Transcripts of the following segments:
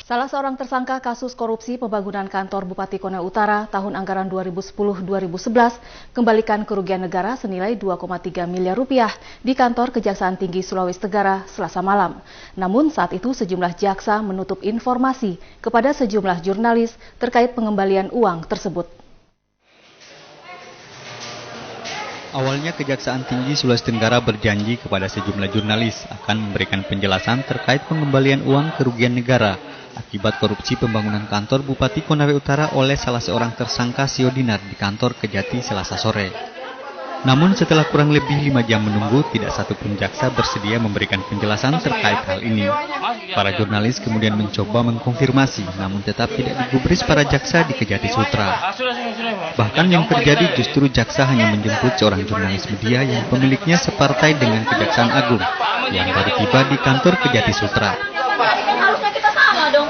Salah seorang tersangka kasus korupsi pembangunan kantor Bupati Konawe Utara tahun anggaran 2010-2011 kembalikan kerugian negara senilai 2,3 miliar rupiah di kantor Kejaksaan Tinggi Sulawesi Tenggara Selasa malam. Namun saat itu sejumlah jaksa menutup informasi kepada sejumlah jurnalis terkait pengembalian uang tersebut. Awalnya Kejaksaan Tinggi Sulawesi Tenggara berjanji kepada sejumlah jurnalis akan memberikan penjelasan terkait pengembalian uang kerugian negara akibat korupsi pembangunan kantor Bupati Konawe Utara oleh salah seorang tersangka Sio Dinar di kantor Kejati Selasa sore. Namun setelah kurang lebih 5 jam menunggu, tidak satupun jaksa bersedia memberikan penjelasan terkait hal ini. Para jurnalis kemudian mencoba mengkonfirmasi, namun tetap tidak digubris para jaksa di Kejati Sultra. Bahkan yang terjadi justru jaksa hanya menjemput seorang jurnalis media yang pemiliknya separtai dengan Kejaksaan Agung yang baru tiba di kantor Kejati Sultra. Harusnya kita sama dong,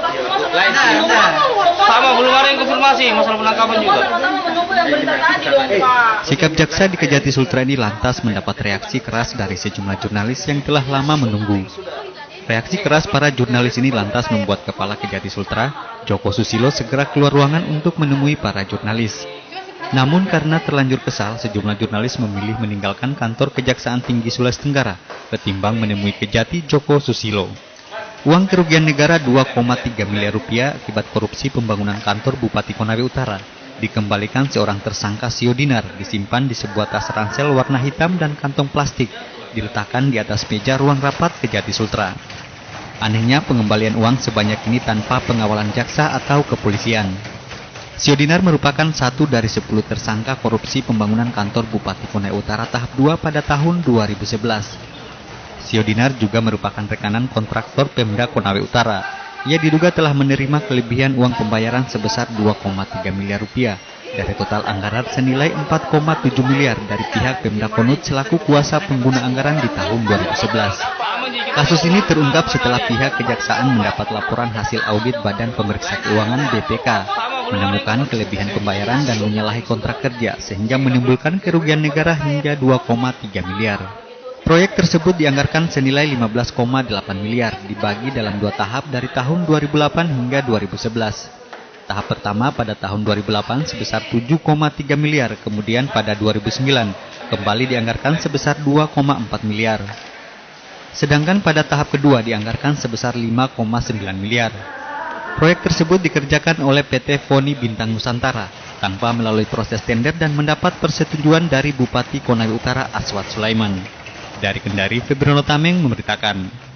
sama belum ada yang konfirmasi masalah penangkapan juga. Menunggu yang berita tadi dong, Pak. Sikap jaksa di Kejati Sultra ini lantas mendapat reaksi keras dari sejumlah jurnalis yang telah lama menunggu. Reaksi keras para jurnalis ini lantas membuat Kepala Kejati Sultra, Joko Susilo, segera keluar ruangan untuk menemui para jurnalis. Namun karena terlanjur kesal, sejumlah jurnalis memilih meninggalkan kantor Kejaksaan Tinggi Sulawesi Tenggara ketimbang menemui Kejati Joko Susilo. Uang kerugian negara 2,3 miliar rupiah akibat korupsi pembangunan kantor Bupati Konawe Utara dikembalikan seorang tersangka Sio Dinar, disimpan di sebuah tas ransel warna hitam dan kantong plastik, diletakkan di atas meja ruang rapat Kejati Sultra. Anehnya pengembalian uang sebanyak ini tanpa pengawalan jaksa atau kepolisian. Sio Dinar merupakan satu dari 10 tersangka korupsi pembangunan kantor Bupati Konawe Utara tahap 2 pada tahun 2011. Sio Dinar juga merupakan rekanan kontraktor Pemda Konawe Utara. Ia diduga telah menerima kelebihan uang pembayaran sebesar 2,3 miliar rupiah dari total anggaran senilai 4,7 miliar dari pihak Pemda Konut selaku kuasa pengguna anggaran di tahun 2011. Kasus ini terungkap setelah pihak kejaksaan mendapat laporan hasil audit Badan Pemeriksa Keuangan BPK, menemukan kelebihan pembayaran dan menyalahi kontrak kerja sehingga menimbulkan kerugian negara hingga 2,3 miliar. Proyek tersebut dianggarkan senilai 15,8 miliar dibagi dalam 2 tahap dari tahun 2008 hingga 2011. Tahap pertama pada tahun 2008 sebesar 7,3 miliar, kemudian pada 2009 kembali dianggarkan sebesar 2,4 miliar. Sedangkan pada tahap kedua dianggarkan sebesar 5,9 miliar. Proyek tersebut dikerjakan oleh PT Foni Bintang Nusantara tanpa melalui proses tender dan mendapat persetujuan dari Bupati Konawe Utara Aswad Sulaiman. Dari Kendari, Febriano Tameng memberitakan.